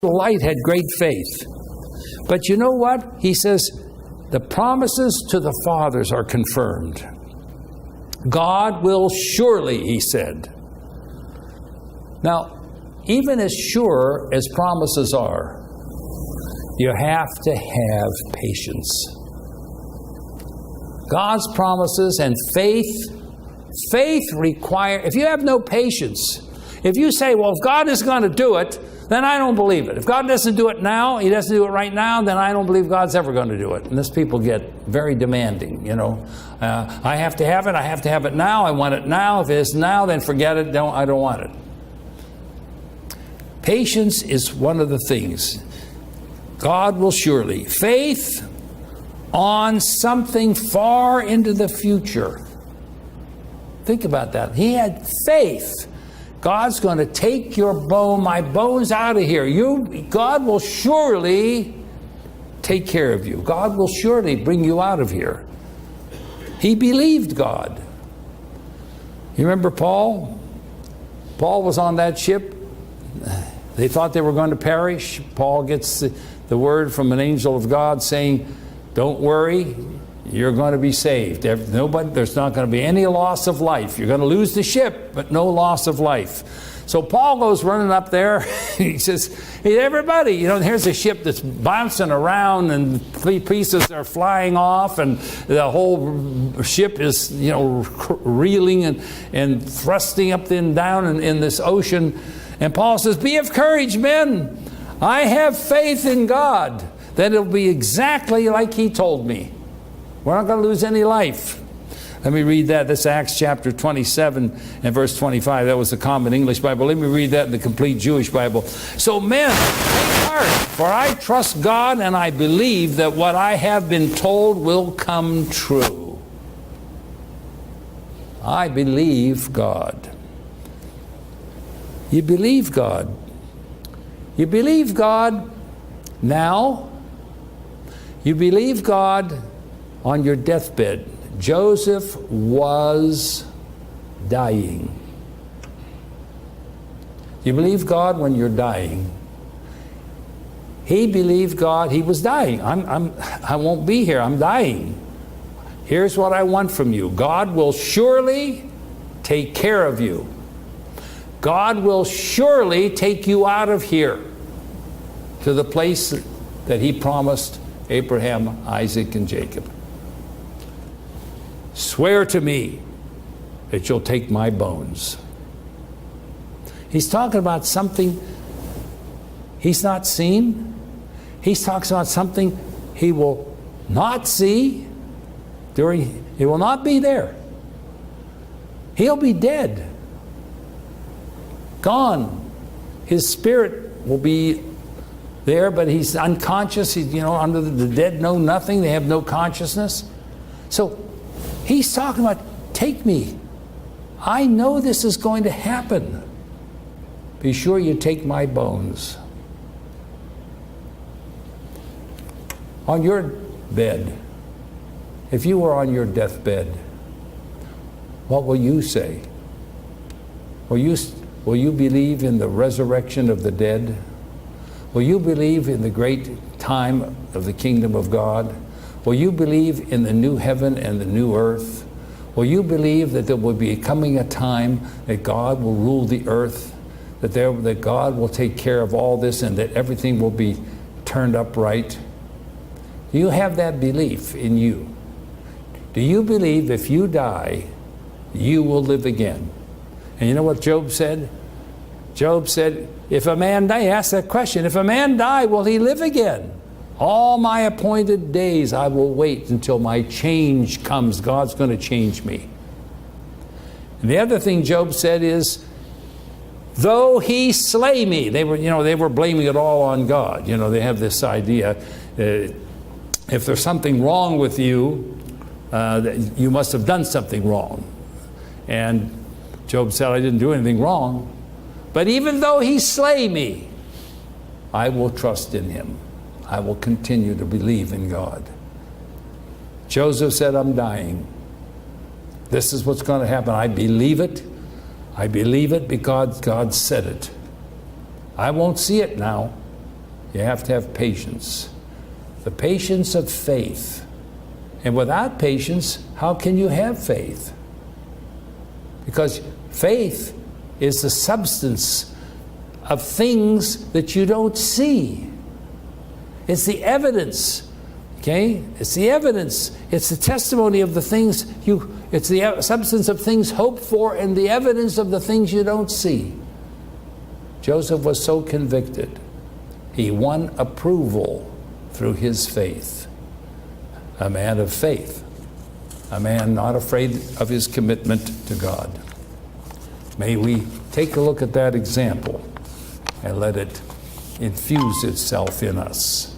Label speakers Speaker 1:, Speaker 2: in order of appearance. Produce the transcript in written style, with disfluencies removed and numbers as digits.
Speaker 1: light had great faith. But you know what? He says, the promises to the fathers are confirmed. God will surely, he said. Now, even as sure as promises are, you have to have patience. God's promises and faith require, if you have no patience, if you say, well, if God is going to do it, then I don't believe it. If God doesn't do it now, He doesn't do it right now, then I don't believe God's ever going to do it. And these people get very demanding, you know. I have to have it now, I want it now. If it is now, then forget it, I don't want it. Patience is one of the things. God will surely. Faith on something far into the future. Think about that. He had faith. God's going to take my bones out of here. God will surely take care of you. God will surely bring you out of here. He believed God. You remember Paul? Paul was on that ship. They thought they were going to perish. Paul gets the word from an angel of God saying, don't worry, you're going to be saved. There's not going to be any loss of life. You're going to lose the ship, but no loss of life. So Paul goes running up there. He says, hey, everybody, here's a ship that's bouncing around and pieces are flying off and the whole ship is, reeling and thrusting up and down in this ocean. And Paul says, be of courage, men. I have faith in God that it'll be exactly like He told me. We're not going to lose any life. Let me read that. That's Acts chapter 27 and verse 25. That was the Common English Bible. Let me read that in the Complete Jewish Bible. So men, take heart, for I trust God and I believe that what I have been told will come true. I believe God. You believe God. You believe God now. You believe God on your deathbed. Joseph was dying. You believe God when you're dying. He believed God. He was dying. I won't be here. I'm dying. Here's what I want from you. God will surely take care of you. God will surely take you out of here to the place that He promised Abraham, Isaac, and Jacob. Swear to me that you'll take my bones. He's talking about something He's not seen. He's talking about something He will not see. He will not be there. He'll be dead. Gone. His spirit will be there, but he's unconscious. He's, under the dead know nothing. They have no consciousness. So He's talking about, take me. I know this is going to happen. Be sure you take my bones. On your bed, if you were on your deathbed, what will you say? Will you believe in the resurrection of the dead? Will you believe in the great time of the kingdom of God? Will you believe in the new heaven and the new earth? Will you believe that there will be coming a time that God will rule the earth, that God will take care of all this and that everything will be turned upright? Do you have that belief in you? Do you believe if you die, you will live again? And you know what Job said? Job said, if a man die, he asked that question, if a man die, will he live again? All my appointed days I will wait until my change comes. God's going to change me. And the other thing Job said is, though he slay me, they were blaming it all on God. They have this idea, if there's something wrong with you, you must have done something wrong. And Job said, I didn't do anything wrong. But even though he slay me, I will trust in him. I will continue to believe in God. Joseph said, I'm dying. This is what's going to happen. I believe it. I believe it because God said it. I won't see it now, You have to have patience. The patience of faith. And without patience, how can you have faith? Because faith is the substance of things that you don't see. It's the evidence, okay? It's the evidence. It's the testimony of the things it's the substance of things hoped for and the evidence of the things you don't see. Joseph was so convicted. He won approval through his faith. A man of faith. A man not afraid of his commitment to God. May we take a look at that example and let it infuse itself in us.